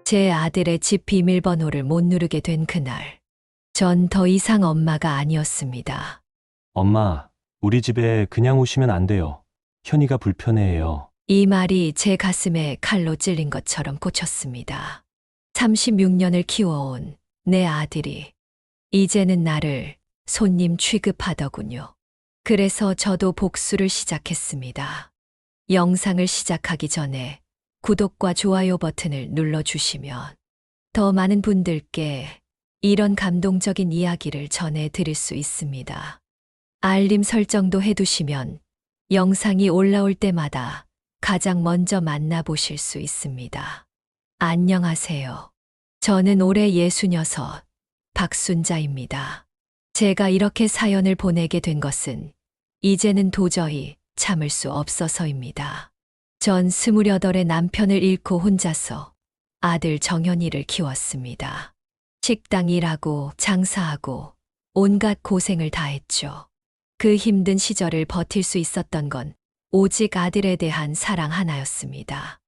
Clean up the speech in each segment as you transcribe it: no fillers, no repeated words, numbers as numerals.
제 아들의 집 비밀번호를 못 누르게 된 그날, 전 더 이상 엄마가 아니었습니다. 엄마, 우리 집에 그냥 오시면 안 돼요. 현이가 불편해해요. 이 말이 제 가슴에 칼로 찔린 것처럼 꽂혔습니다. 36년을 키워온 내 아들이 이제는 나를 손님 취급하더군요. 그래서 저도 복수를 시작했습니다. 영상을 시작하기 전에 구독과 좋아요 버튼을 눌러주시면 더 많은 분들께 이런 감동적인 이야기를 전해드릴 수 있습니다. 알림 설정도 해두시면 영상이 올라올 때마다 가장 먼저 만나보실 수 있습니다. 안녕하세요. 저는 올해 66, 박순자입니다. 제가 이렇게 사연을 보내게 된 것은 이제는 도저히 참을 수 없어서입니다. 전 28의 남편을 잃고 혼자서 아들 정현이를 키웠습니다. 식당 일하고 장사하고 온갖 고생을 다했죠. 그 힘든 시절을 버틸 수 있었던 건 오직 아들에 대한 사랑 하나였습니다.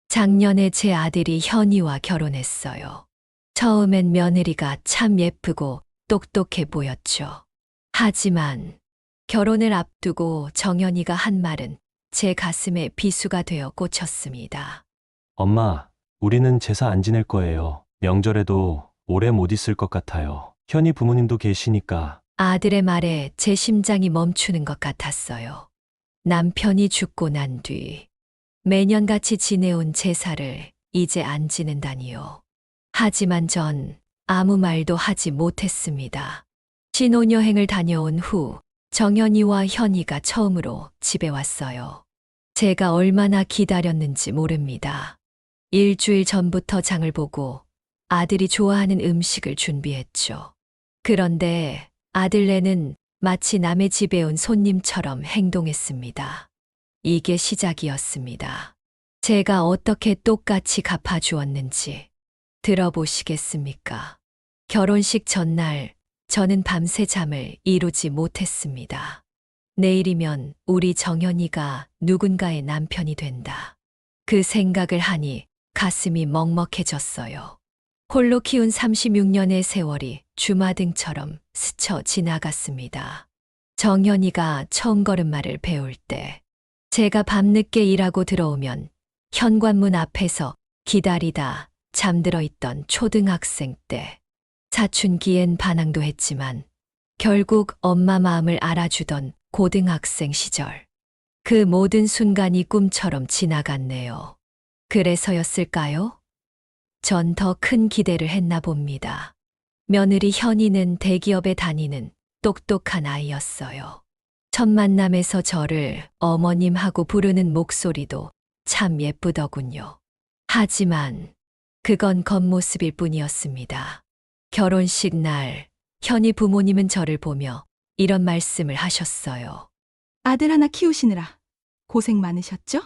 작년에 제 아들이 현이와 결혼했어요. 처음엔 며느리가 참 예쁘고 똑똑해 보였죠. 하지만 결혼을 앞두고 정현이가 한 말은 제 가슴에 비수가 되어 꽂혔습니다. 엄마, 우리는 제사 안 지낼 거예요. 명절에도 오래 못 있을 것 같아요. 현이 부모님도 계시니까. 아들의 말에 제 심장이 멈추는 것 같았어요. 남편이 죽고 난 뒤 매년 같이 지내온 제사를 이제 안 지낸다니요. 하지만 전 아무 말도 하지 못했습니다. 신혼여행을 다녀온 후 정현이와 현이가 처음으로 집에 왔어요. 제가 얼마나 기다렸는지 모릅니다. 일주일 전부터 장을 보고 아들이 좋아하는 음식을 준비했죠. 그런데 아들네는 마치 남의 집에 온 손님처럼 행동했습니다. 이게 시작이었습니다. 제가 어떻게 똑같이 갚아주었는지 들어보시겠습니까? 결혼식 전날 저는 밤새 잠을 이루지 못했습니다. 내일이면 우리 정현이가 누군가의 남편이 된다. 그 생각을 하니 가슴이 먹먹해졌어요. 홀로 키운 36년의 세월이 주마등처럼 스쳐 지나갔습니다. 정현이가 처음 걸음마를 배울 때, 제가 밤늦게 일하고 들어오면 현관문 앞에서 기다리다 잠들어 있던 초등학생 때, 사춘기엔 반항도 했지만 결국 엄마 마음을 알아주던 고등학생 시절. 그 모든 순간이 꿈처럼 지나갔네요. 그래서였을까요? 전 더 큰 기대를 했나 봅니다. 며느리 현이는 대기업에 다니는 똑똑한 아이였어요. 첫 만남에서 저를 어머님 하고 부르는 목소리도 참 예쁘더군요. 하지만 그건 겉모습일 뿐이었습니다. 결혼식 날 현이 부모님은 저를 보며 이런 말씀을 하셨어요. 아들 하나 키우시느라 고생 많으셨죠?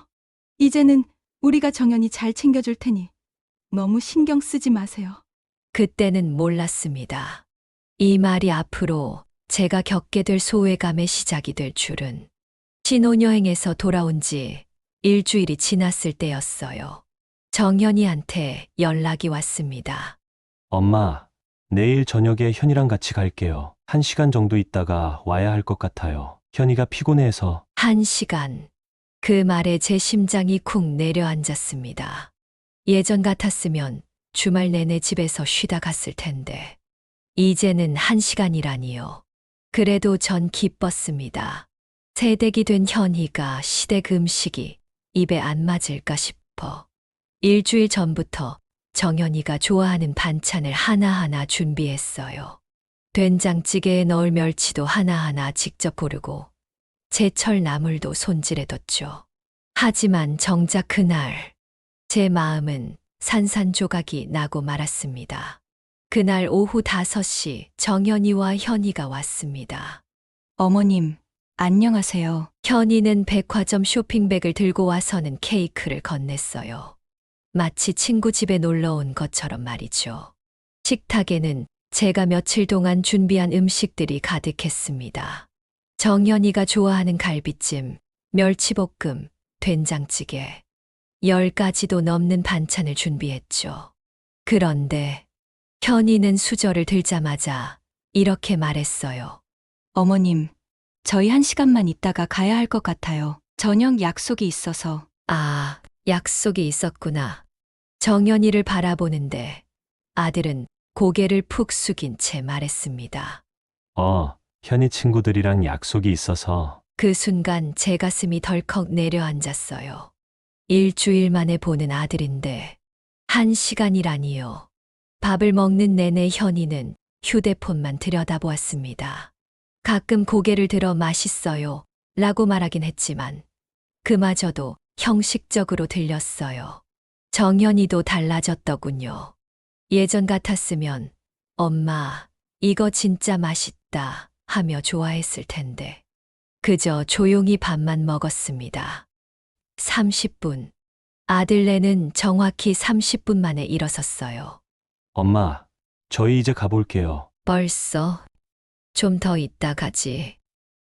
이제는 우리가 정연이 잘 챙겨줄 테니 너무 신경 쓰지 마세요. 그때는 몰랐습니다. 이 말이 앞으로 제가 겪게 될 소외감의 시작이 될 줄은. 신혼여행에서 돌아온 지 일주일이 지났을 때였어요. 정현이한테 연락이 왔습니다. 엄마, 내일 저녁에 현이랑 같이 갈게요. 1시간 정도 있다가 와야 할 것 같아요. 현이가 피곤해서. 1시간. 그 말에 제 심장이 쿵 내려앉았습니다. 예전 같았으면 주말 내내 집에서 쉬다 갔을 텐데 이제는 1시간이라니요. 그래도 전 기뻤습니다. 새댁이 된 현희가 시댁 음식이 입에 안 맞을까 싶어 일주일 전부터 정현이가 좋아하는 반찬을 하나하나 준비했어요. 된장찌개에 넣을 멸치도 하나하나 직접 고르고 제철 나물도 손질해뒀죠. 하지만 정작 그날 제 마음은 산산조각이 나고 말았습니다. 그날 오후 5시 정현이와 현이가 왔습니다. 어머님, 안녕하세요. 현이는 백화점 쇼핑백을 들고 와서는 케이크를 건넸어요. 마치 친구 집에 놀러 온 것처럼 말이죠. 식탁에는 제가 며칠 동안 준비한 음식들이 가득했습니다. 정현이가 좋아하는 갈비찜, 멸치볶음, 된장찌개, 10가지도 넘는 반찬을 준비했죠. 그런데 현이는 수저를 들자마자 이렇게 말했어요. 어머님, 저희 1시간만 있다가 가야 할 것 같아요. 저녁 약속이 있어서. 아, 약속이 있었구나. 정연이를 바라보는데 아들은 고개를 푹 숙인 채 말했습니다. 현이 친구들이랑 약속이 있어서. 그 순간 제 가슴이 덜컥 내려앉았어요. 일주일 만에 보는 아들인데 1시간이라니요. 밥을 먹는 내내 현이는 휴대폰만 들여다보았습니다. 가끔 고개를 들어 맛있어요 라고 말하긴 했지만 그마저도 형식적으로 들렸어요. 정연이도 달라졌더군요. 예전 같았으면 엄마, 이거 진짜 맛있다 하며 좋아했을 텐데 그저 조용히 밥만 먹었습니다. 30분. 아들네는 정확히 30분 만에 일어섰어요. 엄마, 저희 이제 가볼게요. 벌써? 좀 더 있다 가지.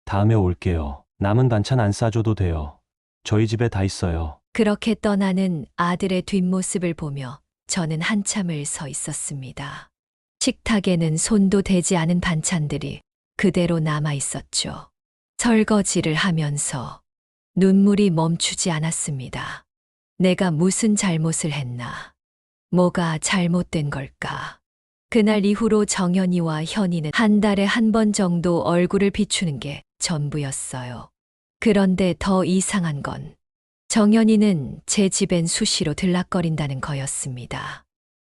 다음에 올게요. 남은 반찬 안 싸줘도 돼요. 저희 집에 다 있어요. 그렇게 떠나는 아들의 뒷모습을 보며 저는 한참을 서 있었습니다. 식탁에는 손도 대지 않은 반찬들이 그대로 남아 있었죠. 설거지를 하면서 눈물이 멈추지 않았습니다. 내가 무슨 잘못을 했나? 뭐가 잘못된 걸까? 그날 이후로 정연이와 현이는 한 달에 한 번 정도 얼굴을 비추는 게 전부였어요. 그런데 더 이상한 건 정연이는 제 집엔 수시로 들락거린다는 거였습니다.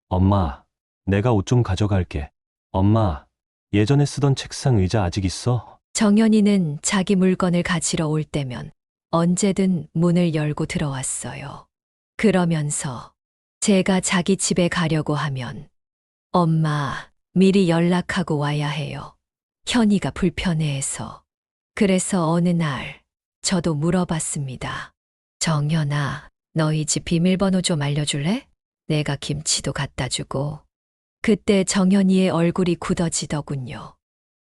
엄마, 내가 옷 좀 가져갈게. 엄마, 예전에 쓰던 책상 의자 아직 있어? 정연이는 자기 물건을 가지러 올 때면 언제든 문을 열고 들어왔어요. 그러면서 제가 자기 집에 가려고 하면 엄마, 미리 연락하고 와야 해요. 현이가 불편해해서. 그래서 어느 날 저도 물어봤습니다. 정연아, 너희 집 비밀번호 좀 알려줄래? 내가 김치도 갖다 주고. 그때 정연이의 얼굴이 굳어지더군요.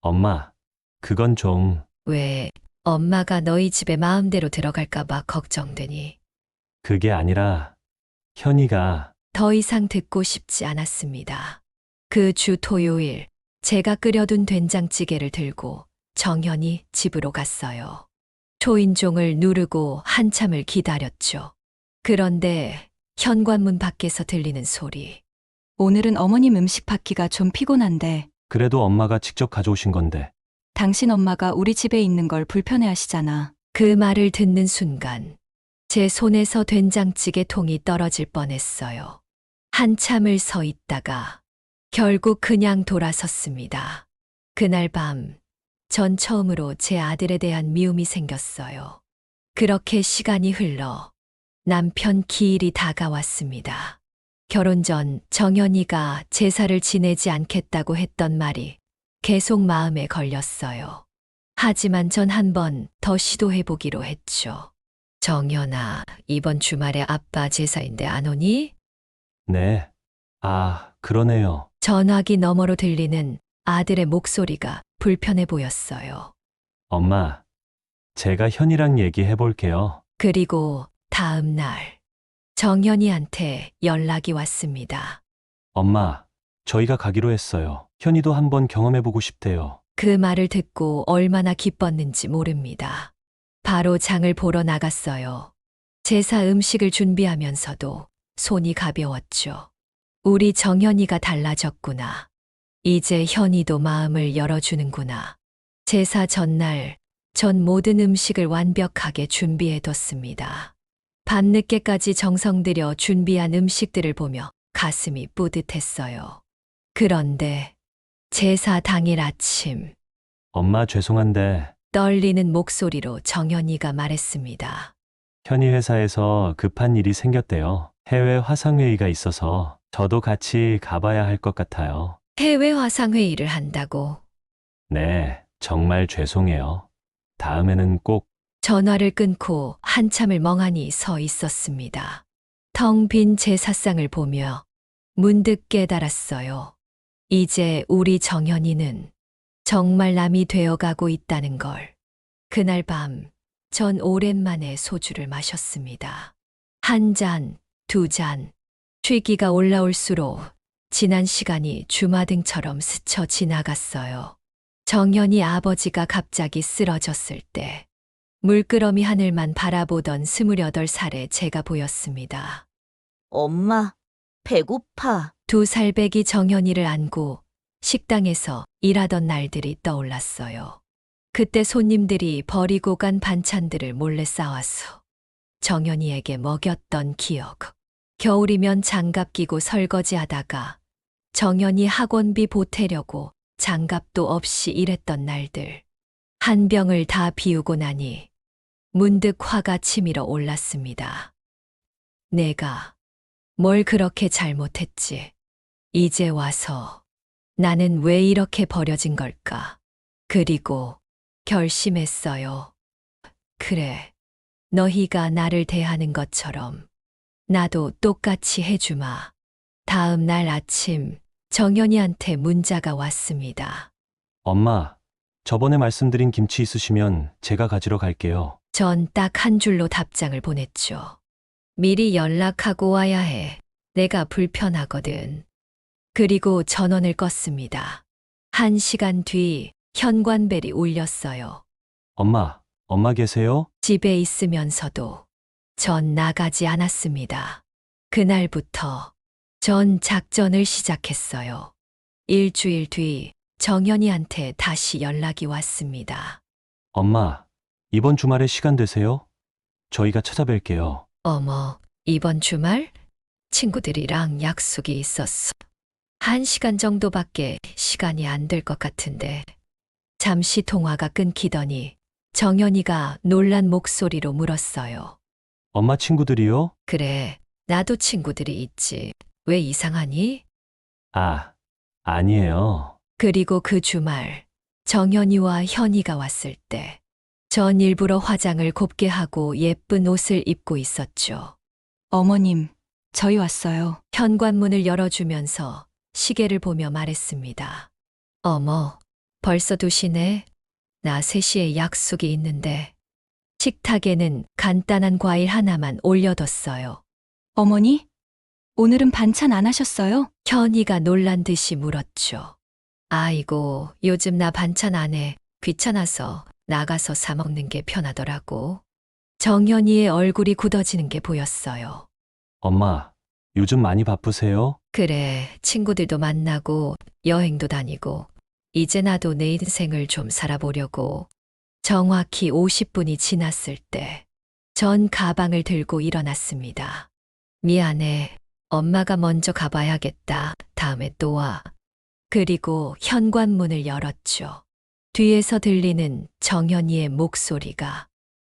엄마, 그건 좀. 왜 엄마가 너희 집에 마음대로 들어갈까봐 걱정되니. 그게 아니라 현이가. 더 이상 듣고 싶지 않았습니다. 그 주 토요일 제가 끓여둔 된장찌개를 들고 정연이 집으로 갔어요. 초인종을 누르고 한참을 기다렸죠. 그런데 현관문 밖에서 들리는 소리. 오늘은 어머님 음식 받기가 좀 피곤한데 그래도 엄마가 직접 가져오신 건데. 당신 엄마가 우리 집에 있는 걸 불편해 하시잖아. 그 말을 듣는 순간 제 손에서 된장찌개 통이 떨어질 뻔했어요. 한참을 서 있다가 결국 그냥 돌아섰습니다. 그날 밤 전 처음으로 제 아들에 대한 미움이 생겼어요. 그렇게 시간이 흘러 남편 기일이 다가왔습니다. 결혼 전 정연이가 제사를 지내지 않겠다고 했던 말이 계속 마음에 걸렸어요. 하지만 전 한 번 더 시도해보기로 했죠. 정연아, 이번 주말에 아빠 제사인데 안 오니? 네. 아, 그러네요. 전화기 너머로 들리는 아들의 목소리가 불편해 보였어요. 엄마, 제가 현이랑 얘기해 볼게요. 그리고 다음 날 정연이한테 연락이 왔습니다. 엄마, 저희가 가기로 했어요. 현이도 한번 경험해 보고 싶대요. 그 말을 듣고 얼마나 기뻤는지 모릅니다. 바로 장을 보러 나갔어요. 제사 음식을 준비하면서도 손이 가벼웠죠. 우리 정연이가 달라졌구나. 이제 현이도 마음을 열어주는구나. 제사 전날 전 모든 음식을 완벽하게 준비해뒀습니다. 밤늦게까지 정성 들여 준비한 음식들을 보며 가슴이 뿌듯했어요. 그런데 제사 당일 아침 엄마 죄송한데 떨리는 목소리로 정연이가 말했습니다. 현이 회사에서 급한 일이 생겼대요. 해외 화상회의가 있어서 저도 같이 가봐야 할 것 같아요. 해외 화상회의를 한다고. 네, 정말 죄송해요. 다음에는 꼭. 전화를 끊고 한참을 멍하니 서 있었습니다. 텅 빈 제사상을 보며 문득 깨달았어요. 이제 우리 정연이는 정말 남이 되어가고 있다는 걸. 그날 밤, 전 오랜만에 소주를 마셨습니다. 한 잔, 두 잔, 취기가 올라올수록 지난 시간이 주마등처럼 스쳐 지나갔어요. 정연이 아버지가 갑자기 쓰러졌을 때 물끄러미 하늘만 바라보던 28살의 제가 보였습니다. 엄마, 배고파. 2살배기 정연이를 안고 식당에서 일하던 날들이 떠올랐어요. 그때 손님들이 버리고 간 반찬들을 몰래 싸와서 정연이에게 먹였던 기억. 겨울이면 장갑 끼고 설거지하다가 정연이 학원비 보태려고 장갑도 없이 일했던 날들. 한 병을 다 비우고 나니 문득 화가 치밀어 올랐습니다. 내가 뭘 그렇게 잘못했지? 이제 와서 나는 왜 이렇게 버려진 걸까? 그리고 결심했어요. 그래, 너희가 나를 대하는 것처럼 나도 똑같이 해주마. 다음 날 아침 정연이한테 문자가 왔습니다. 엄마, 저번에 말씀드린 김치 있으시면 제가 가지러 갈게요. 전 딱 한 줄로 답장을 보냈죠. 미리 연락하고 와야 해. 내가 불편하거든. 그리고 전원을 껐습니다. 1시간 뒤 현관벨이 울렸어요. 엄마 계세요? 집에 있으면서도 전 나가지 않았습니다. 그날부터 전 작전을 시작했어요. 일주일 뒤 정연이한테 다시 연락이 왔습니다. 엄마, 이번 주말에 시간 되세요? 저희가 찾아뵐게요. 어머, 이번 주말 친구들이랑 약속이 있었어. 1시간 정도밖에 시간이 안 될 것 같은데. 잠시 통화가 끊기더니 정연이가 놀란 목소리로 물었어요. 엄마 친구들이요? 그래, 나도 친구들이 있지. 왜 이상하니? 아, 아니에요. 그리고 그 주말 정연이와 현이가 왔을 때 전 일부러 화장을 곱게 하고 예쁜 옷을 입고 있었죠. 어머님, 저희 왔어요. 현관문을 열어주면서 시계를 보며 말했습니다. 어머, 벌써 2시네. 나 3시에 약속이 있는데. 식탁에는 간단한 과일 하나만 올려뒀어요. 어머니, 오늘은 반찬 안 하셨어요? 현이가 놀란 듯이 물었죠. 아이고, 요즘 나 반찬 안 해. 귀찮아서 나가서 사 먹는 게 편하더라고. 정연이의 얼굴이 굳어지는 게 보였어요. 엄마, 요즘 많이 바쁘세요? 그래, 친구들도 만나고 여행도 다니고 이제 나도 내 인생을 좀 살아보려고. 정확히 50분이 지났을 때 전 가방을 들고 일어났습니다. 미안해. 엄마가 먼저 가봐야겠다. 다음에 또 와. 그리고 현관문을 열었죠. 뒤에서 들리는 정연이의 목소리가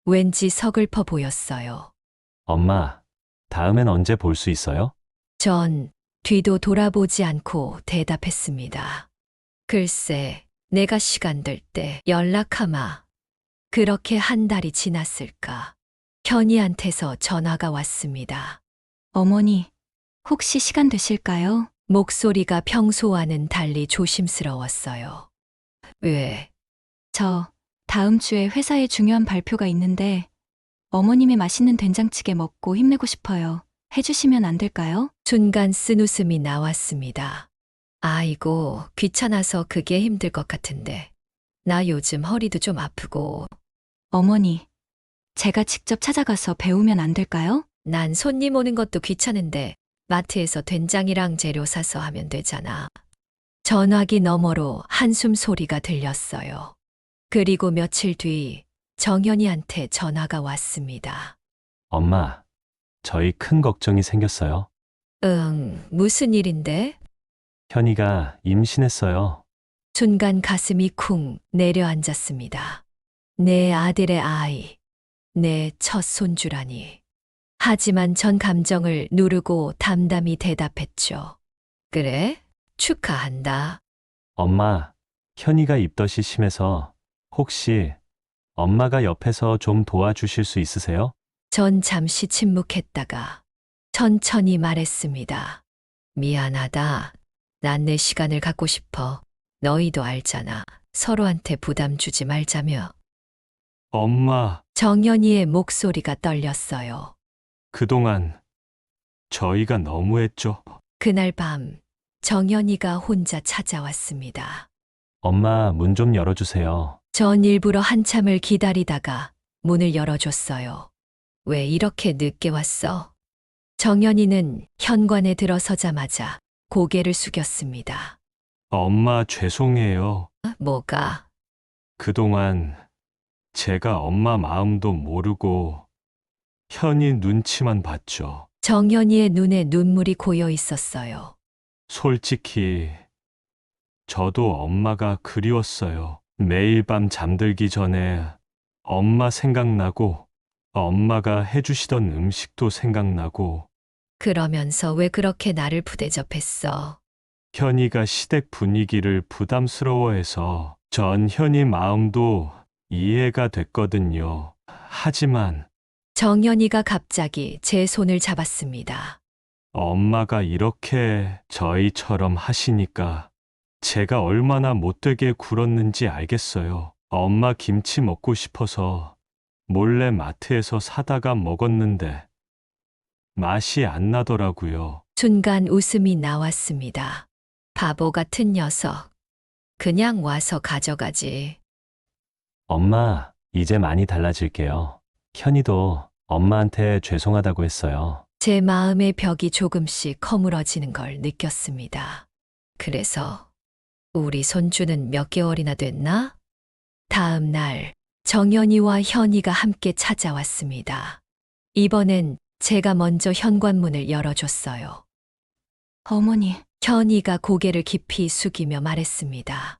왠지 서글퍼 보였어요. 엄마, 다음엔 언제 볼 수 있어요? 전 뒤도 돌아보지 않고 대답했습니다. 글쎄, 내가 시간 될 때 연락하마. 그렇게 한 달이 지났을까. 현이한테서 전화가 왔습니다. 어머니, 혹시 시간 되실까요? 목소리가 평소와는 달리 조심스러웠어요. 왜? 저 다음 주에 회사에 중요한 발표가 있는데 어머님의 맛있는 된장찌개 먹고 힘내고 싶어요. 해주시면 안 될까요? 순간 쓴웃음이 나왔습니다. 아이고, 귀찮아서 그게 힘들 것 같은데. 나 요즘 허리도 좀 아프고. 어머니, 제가 직접 찾아가서 배우면 안 될까요? 난 손님 오는 것도 귀찮은데 마트에서 된장이랑 재료 사서 하면 되잖아. 전화기 너머로 한숨 소리가 들렸어요. 그리고 며칠 뒤 정연이한테 전화가 왔습니다. 엄마, 저희 큰 걱정이 생겼어요. 무슨 일인데? 현이가 임신했어요. 순간 가슴이 쿵 내려앉았습니다. 내 아들의 아이, 내 첫 손주라니. 하지만 전 감정을 누르고 담담히 대답했죠. 그래? 축하한다. 엄마, 현이가 입덧이 심해서 혹시 엄마가 옆에서 좀 도와주실 수 있으세요? 전 잠시 침묵했다가 천천히 말했습니다. 미안하다. 난 내 시간을 갖고 싶어. 너희도 알잖아. 서로한테 부담 주지 말자며. 엄마, 정연이의 목소리가 떨렸어요. 그동안 저희가 너무했죠. 그날 밤 정연이가 혼자 찾아왔습니다. 엄마, 문 좀 열어주세요. 전 일부러 한참을 기다리다가 문을 열어줬어요. 왜 이렇게 늦게 왔어? 정연이는 현관에 들어서자마자 고개를 숙였습니다. 엄마, 죄송해요. 뭐가? 그동안 제가 엄마 마음도 모르고 현이 눈치만 봤죠. 정연이의 눈에 눈물이 고여 있었어요. 솔직히 저도 엄마가 그리웠어요. 매일 밤 잠들기 전에 엄마 생각나고 엄마가 해주시던 음식도 생각나고 그러면서 왜 그렇게 나를 부대접했어? 현이가 시댁 분위기를 부담스러워해서 전 현이 마음도 이해가 됐거든요. 하지만 정연이가 갑자기 제 손을 잡았습니다. 엄마가 이렇게 저희처럼 하시니까 제가 얼마나 못되게 굴었는지 알겠어요. 엄마 김치 먹고 싶어서 몰래 마트에서 사다가 먹었는데 맛이 안 나더라고요. 순간 웃음이 나왔습니다. 바보 같은 녀석. 그냥 와서 가져가지. 엄마, 이제 많이 달라질게요. 현이도 엄마한테 죄송하다고 했어요. 제 마음의 벽이 조금씩 허물어지는 걸 느꼈습니다. 그래서 우리 손주는 몇 개월이나 됐나? 다음 날 정연이와 현이가 함께 찾아왔습니다. 이번엔 제가 먼저 현관문을 열어줬어요. 어머니, 현이가 고개를 깊이 숙이며 말했습니다.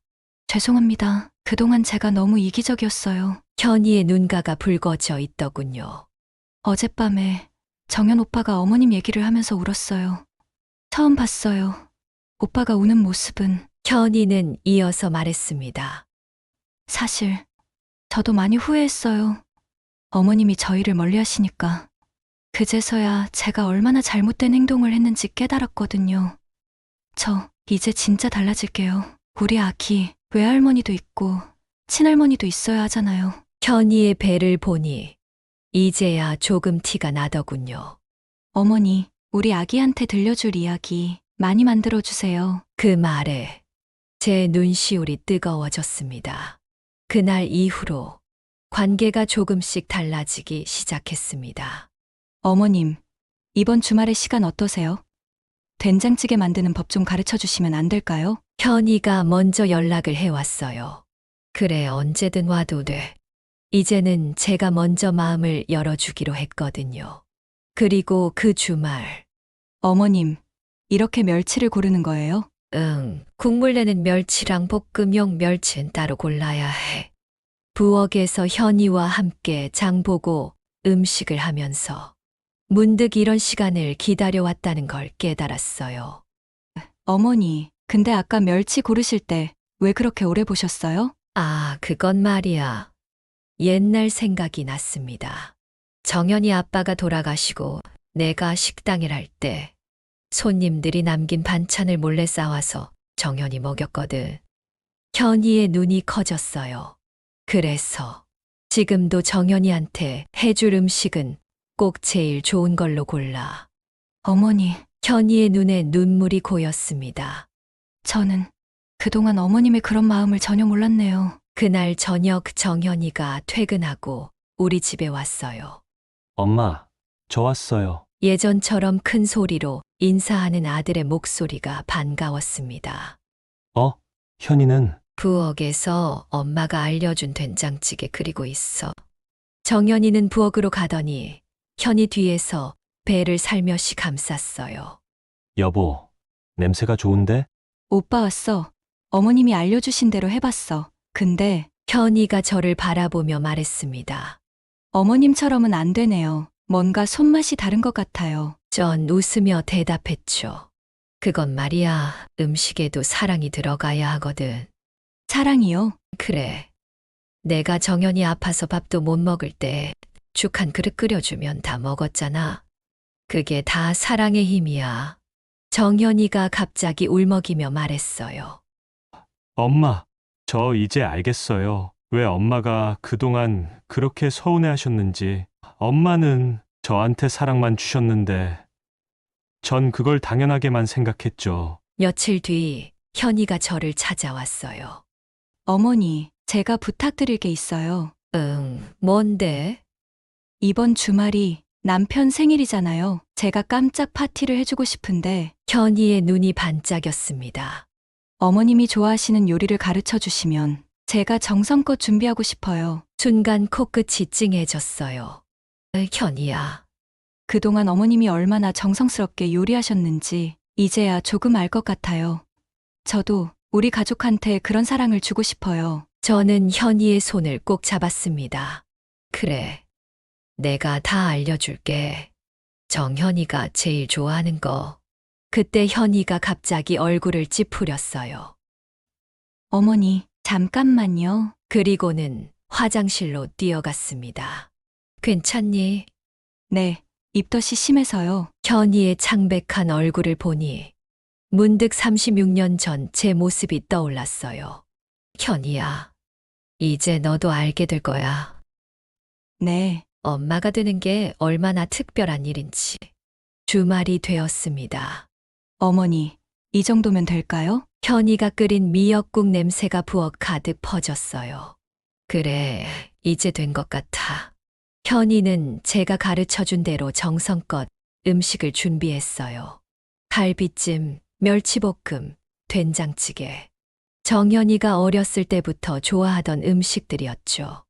죄송합니다. 그동안 제가 너무 이기적이었어요. 현이의 눈가가 붉어져 있더군요. 어젯밤에 정연 오빠가 어머님 얘기를 하면서 울었어요. 처음 봤어요. 오빠가 우는 모습은. 현이는 이어서 말했습니다. 사실 저도 많이 후회했어요. 어머님이 저희를 멀리 하시니까. 그제서야 제가 얼마나 잘못된 행동을 했는지 깨달았거든요. 저 이제 진짜 달라질게요. 우리 아기 외할머니도 있고 친할머니도 있어야 하잖아요. 현이의 배를 보니 이제야 조금 티가 나더군요. 어머니, 우리 아기한테 들려줄 이야기 많이 만들어주세요. 그 말에 제 눈시울이 뜨거워졌습니다. 그날 이후로 관계가 조금씩 달라지기 시작했습니다. 어머님, 이번 주말에 시간 어떠세요? 된장찌개 만드는 법 좀 가르쳐 주시면 안 될까요? 현이가 먼저 연락을 해왔어요. 그래, 언제든 와도 돼. 이제는 제가 먼저 마음을 열어주기로 했거든요. 그리고 그 주말, 어머님, 이렇게 멸치를 고르는 거예요? 국물 내는 멸치랑 볶음용 멸치는 따로 골라야 해. 부엌에서 현이와 함께 장보고 음식을 하면서 문득 이런 시간을 기다려왔다는 걸 깨달았어요. 어머니, 근데 아까 멸치 고르실 때 왜 그렇게 오래 보셨어요? 아, 그건 말이야. 옛날 생각이 났습니다. 정연이 아빠가 돌아가시고 내가 식당일 할 때 손님들이 남긴 반찬을 몰래 싸와서 정연이 먹였거든. 현이의 눈이 커졌어요. 그래서 지금도 정연이한테 해줄 음식은 꼭 제일 좋은 걸로 골라. 어머니, 현이의 눈에 눈물이 고였습니다. 저는 그동안 어머님의 그런 마음을 전혀 몰랐네요. 그날 저녁 정연이가 퇴근하고 우리 집에 왔어요. 엄마, 저 왔어요. 예전처럼 큰 소리로 인사하는 아들의 목소리가 반가웠습니다. 현이는 부엌에서 엄마가 알려준 된장찌개 끓이고 있어. 정연이는 부엌으로 가더니 현이 뒤에서 배를 살며시 감쌌어요. 여보, 냄새가 좋은데? 오빠 왔어. 어머님이 알려주신 대로 해봤어. 근데 현이가 저를 바라보며 말했습니다. 어머님처럼은 안 되네요. 뭔가 손맛이 다른 것 같아요. 전 웃으며 대답했죠. 그건 말이야, 음식에도 사랑이 들어가야 하거든. 사랑이요? 그래. 내가 정연이 아파서 밥도 못 먹을 때 죽 한 그릇 끓여주면 다 먹었잖아. 그게 다 사랑의 힘이야. 정연이가 갑자기 울먹이며 말했어요. 엄마, 저 이제 알겠어요. 왜 엄마가 그동안 그렇게 서운해 하셨는지. 엄마는 저한테 사랑만 주셨는데 전 그걸 당연하게만 생각했죠. 며칠 뒤 현이가 저를 찾아왔어요. 어머니, 제가 부탁드릴 게 있어요. 뭔데? 이번 주말이 남편 생일이잖아요. 제가 깜짝 파티를 해주고 싶은데 현이의 눈이 반짝였습니다. 어머님이 좋아하시는 요리를 가르쳐 주시면 제가 정성껏 준비하고 싶어요. 순간 코끝이 찡해졌어요. 현이야, 그동안 어머님이 얼마나 정성스럽게 요리하셨는지 이제야 조금 알 것 같아요. 저도 우리 가족한테 그런 사랑을 주고 싶어요. 저는 현이의 손을 꼭 잡았습니다. 그래, 내가 다 알려줄게. 정현이가 제일 좋아하는 거. 그때 현이가 갑자기 얼굴을 찌푸렸어요. 어머니, 잠깐만요. 그리고는 화장실로 뛰어갔습니다. 괜찮니? 네, 입덧이 심해서요. 현이의 창백한 얼굴을 보니 문득 36년 전 제 모습이 떠올랐어요. 현이야, 이제 너도 알게 될 거야. 네, 엄마가 되는 게 얼마나 특별한 일인지. 주말이 되었습니다. 어머니, 이 정도면 될까요? 현이가 끓인 미역국 냄새가 부엌 가득 퍼졌어요. 그래, 이제 된 것 같아. 현이는 제가 가르쳐 준 대로 정성껏 음식을 준비했어요. 갈비찜, 멸치볶음, 된장찌개. 정현이가 어렸을 때부터 좋아하던 음식들이었죠.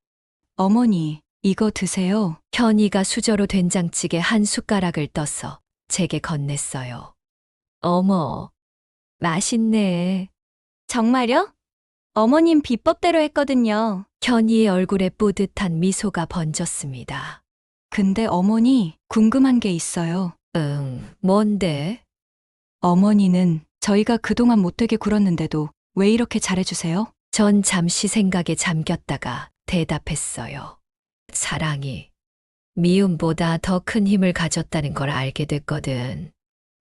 어머니, 이거 드세요. 현이가 수저로 된장찌개 한 숟가락을 떠서 제게 건넸어요. 어머, 맛있네. 정말요? 어머님 비법대로 했거든요. 현이의 얼굴에 뿌듯한 미소가 번졌습니다. 근데 어머니, 궁금한 게 있어요. 뭔데? 어머니는 저희가 그동안 못되게 굴었는데도 왜 이렇게 잘해주세요? 전 잠시 생각에 잠겼다가 대답했어요. 사랑이 미움보다 더 큰 힘을 가졌다는 걸 알게 됐거든.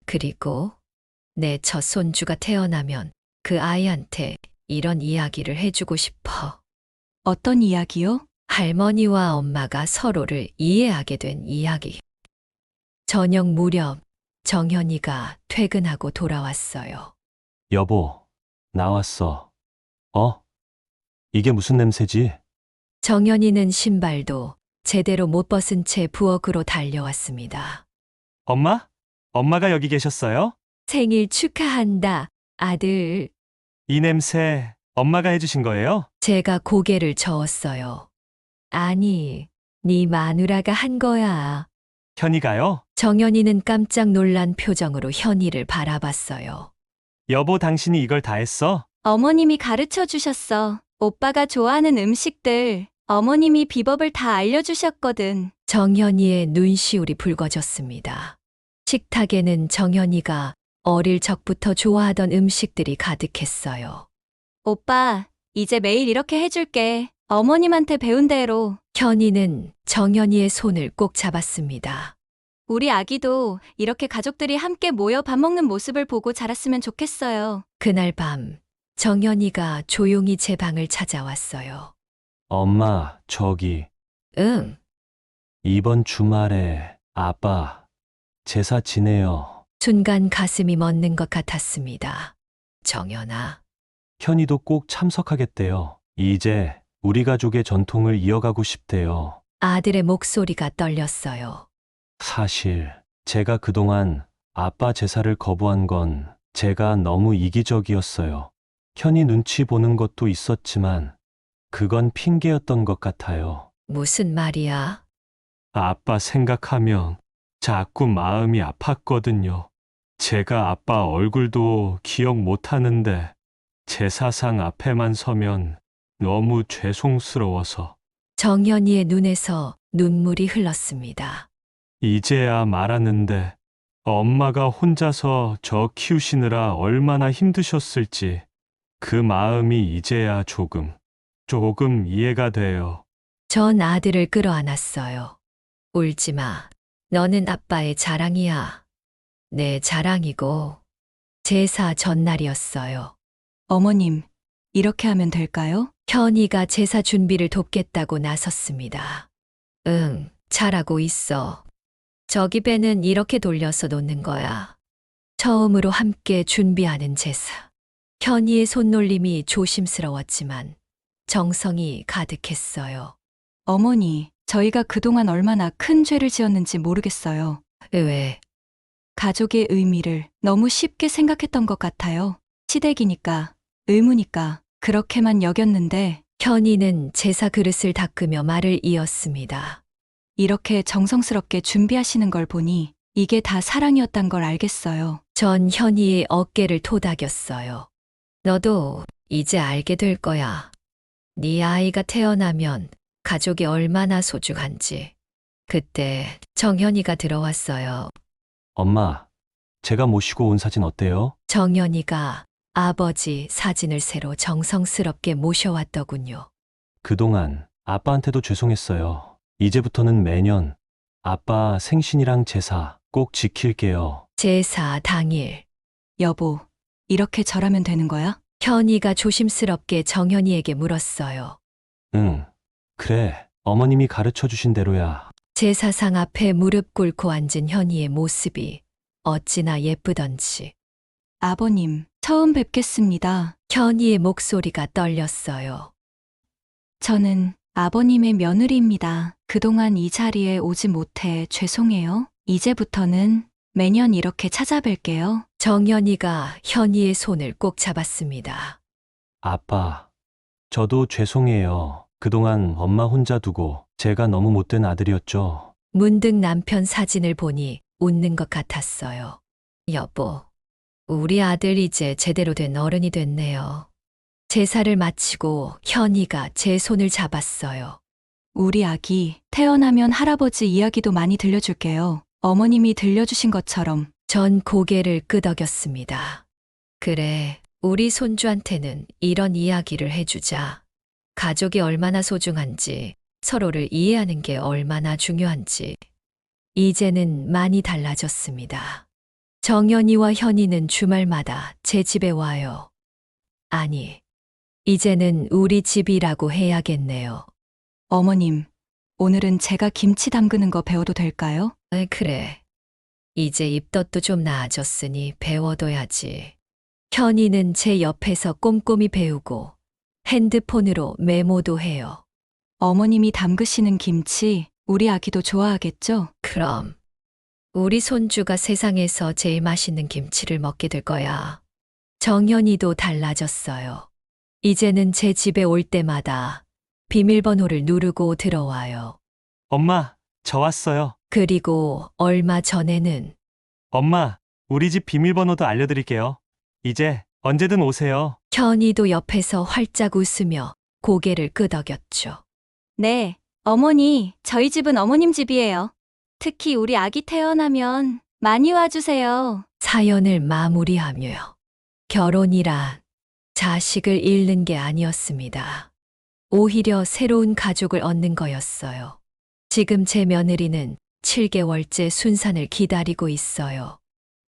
그리고 내 첫 손주가 태어나면 그 아이한테 이런 이야기를 해주고 싶어. 어떤 이야기요? 할머니와 엄마가 서로를 이해하게 된 이야기. 저녁 무렵 정현이가 퇴근하고 돌아왔어요. 여보, 나왔어. 이게 무슨 냄새지? 정현이는 신발도 제대로 못 벗은 채 부엌으로 달려왔습니다. 엄마? 엄마가 여기 계셨어요? 생일 축하한다, 아들. 이 냄새 엄마가 해주신 거예요? 제가 고개를 저었어요. 아니, 네 마누라가 한 거야. 현이가요? 정현이는 깜짝 놀란 표정으로 현이를 바라봤어요. 여보, 당신이 이걸 다 했어? 어머님이 가르쳐 주셨어. 오빠가 좋아하는 음식들. 어머님이 비법을 다 알려주셨거든. 정현이의 눈시울이 붉어졌습니다. 식탁에는 정현이가 어릴 적부터 좋아하던 음식들이 가득했어요. 오빠, 이제 매일 이렇게 해줄게. 어머님한테 배운 대로. 현이는 정현이의 손을 꼭 잡았습니다. 우리 아기도 이렇게 가족들이 함께 모여 밥 먹는 모습을 보고 자랐으면 좋겠어요. 그날 밤 정현이가 조용히 제 방을 찾아왔어요. 엄마, 저기, 응, 이번 주말에 아빠 제사 지내요. 순간 가슴이 멎는 것 같았습니다. 정현아, 현이도 꼭 참석하겠대요. 이제 우리 가족의 전통을 이어가고 싶대요. 아들의 목소리가 떨렸어요. 사실 제가 그동안 아빠 제사를 거부한 건 제가 너무 이기적이었어요. 현이 눈치 보는 것도 있었지만 그건 핑계였던 것 같아요. 무슨 말이야? 아빠 생각하면 자꾸 마음이 아팠거든요. 제가 아빠 얼굴도 기억 못 하는데 제사상 앞에만 서면 너무 죄송스러워서 정현이의 눈에서 눈물이 흘렀습니다. 이제야 말하는데 엄마가 혼자서 저 키우시느라 얼마나 힘드셨을지 그 마음이 이제야 조금 이해가 돼요. 전 아들을 끌어안았어요. 울지 마. 너는 아빠의 자랑이야. 내 자랑이고 제사 전날이었어요. 어머님, 이렇게 하면 될까요? 현이가 제사 준비를 돕겠다고 나섰습니다. 응, 잘하고 있어. 저기 배는 이렇게 돌려서 놓는 거야. 처음으로 함께 준비하는 제사. 현이의 손놀림이 조심스러웠지만 정성이 가득했어요. 어머니, 저희가 그동안 얼마나 큰 죄를 지었는지 모르겠어요. 왜? 가족의 의미를 너무 쉽게 생각했던 것 같아요. 시댁이니까, 의무니까, 그렇게만 여겼는데, 현이는 제사 그릇을 닦으며 말을 이었습니다. 이렇게 정성스럽게 준비하시는 걸 보니, 이게 다 사랑이었단 걸 알겠어요. 전 현이의 어깨를 토닥였어요. 너도 이제 알게 될 거야. 네 아이가 태어나면 가족이 얼마나 소중한지. 그때 정현이가 들어왔어요. 엄마, 제가 모시고 온 사진 어때요? 정현이가 아버지 사진을 새로 정성스럽게 모셔왔더군요. 그동안 아빠한테도 죄송했어요. 이제부터는 매년 아빠 생신이랑 제사 꼭 지킬게요. 제사 당일 여보, 이렇게 절하면 되는 거야? 현이가 조심스럽게 정현이에게 물었어요. 응, 그래. 어머님이 가르쳐 주신 대로야. 제사상 앞에 무릎 꿇고 앉은 현이의 모습이 어찌나 예쁘던지. 아버님, 처음 뵙겠습니다. 현이의 목소리가 떨렸어요. 저는 아버님의 며느리입니다. 그동안 이 자리에 오지 못해 죄송해요. 이제부터는 매년 이렇게 찾아뵐게요. 정현이가 현이의 손을 꼭 잡았습니다. 아빠, 저도 죄송해요. 그동안 엄마 혼자 두고 제가 너무 못된 아들이었죠. 문득 남편 사진을 보니 웃는 것 같았어요. 여보, 우리 아들 이제 제대로 된 어른이 됐네요. 제사를 마치고 현이가 제 손을 잡았어요. 우리 아기 태어나면 할아버지 이야기도 많이 들려줄게요. 어머님이 들려주신 것처럼. 전 고개를 끄덕였습니다. 그래, 우리 손주한테는 이런 이야기를 해주자. 가족이 얼마나 소중한지, 서로를 이해하는 게 얼마나 중요한지. 이제는 많이 달라졌습니다. 정연이와 현이는 주말마다 제 집에 와요. 아니, 이제는 우리 집이라고 해야겠네요. 어머님, 오늘은 제가 김치 담그는 거 배워도 될까요? 그래. 이제 입덧도 좀 나아졌으니 배워둬야지. 현이는 제 옆에서 꼼꼼히 배우고 핸드폰으로 메모도 해요. 어머님이 담그시는 김치, 우리 아기도 좋아하겠죠? 그럼 우리 손주가 세상에서 제일 맛있는 김치를 먹게 될 거야. 정현이도 달라졌어요. 이제는 제 집에 올 때마다 비밀번호를 누르고 들어와요. 엄마, 저 왔어요. 그리고 얼마 전에는 엄마, 우리 집 비밀번호도 알려드릴게요. 이제 언제든 오세요. 현이도 옆에서 활짝 웃으며 고개를 끄덕였죠. 네, 어머니, 저희 집은 어머님 집이에요. 특히 우리 아기 태어나면 많이 와주세요. 사연을 마무리하며 결혼이란 자식을 잃는 게 아니었습니다. 오히려 새로운 가족을 얻는 거였어요. 지금 제 며느리는 7개월째 순산을 기다리고 있어요.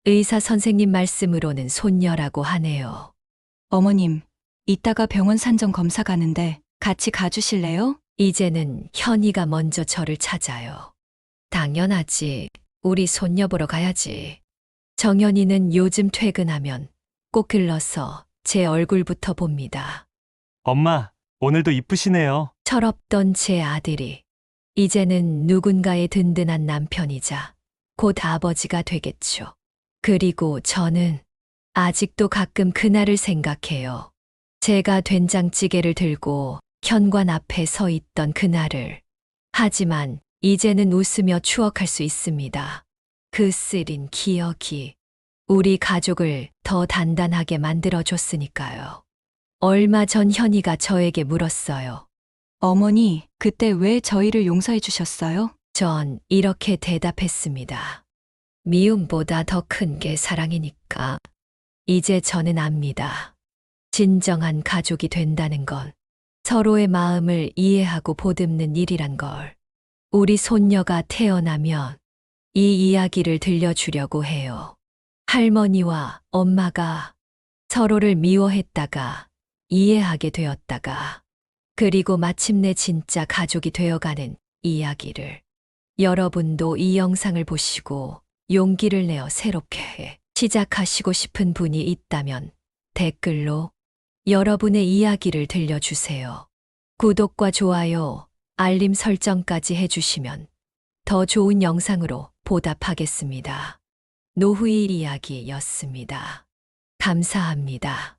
의사 선생님 말씀으로는 손녀라고 하네요. 어머님, 이따가 병원 산정 검사 가는데 같이 가주실래요? 이제는 현이가 먼저 저를 찾아요. 당연하지. 우리 손녀 보러 가야지. 정연이는 요즘 퇴근하면 꼭 글러서 제 얼굴부터 봅니다. 엄마, 오늘도 이쁘시네요. 철없던 제 아들이 이제는 누군가의 든든한 남편이자 곧 아버지가 되겠죠. 그리고 저는 아직도 가끔 그날을 생각해요. 제가 된장찌개를 들고 현관 앞에 서 있던 그날을. 하지만 이제는 웃으며 추억할 수 있습니다. 그 쓰린 기억이 우리 가족을 더 단단하게 만들어줬으니까요. 얼마 전 현이가 저에게 물었어요. 어머니, 그때 왜 저희를 용서해 주셨어요? 전 이렇게 대답했습니다. 미움보다 더 큰 게 사랑이니까. 이제 저는 압니다. 진정한 가족이 된다는 건 서로의 마음을 이해하고 보듬는 일이란 걸. 우리 손녀가 태어나면 이 이야기를 들려주려고 해요. 할머니와 엄마가 서로를 미워했다가 이해하게 되었다가 그리고 마침내 진짜 가족이 되어가는 이야기를. 여러분도 이 영상을 보시고 용기를 내어 새롭게 시작하시고 싶은 분이 있다면 댓글로 여러분의 이야기를 들려주세요. 구독과 좋아요, 알림 설정까지 해주시면 더 좋은 영상으로 보답하겠습니다. 노후일 이야기였습니다. 감사합니다.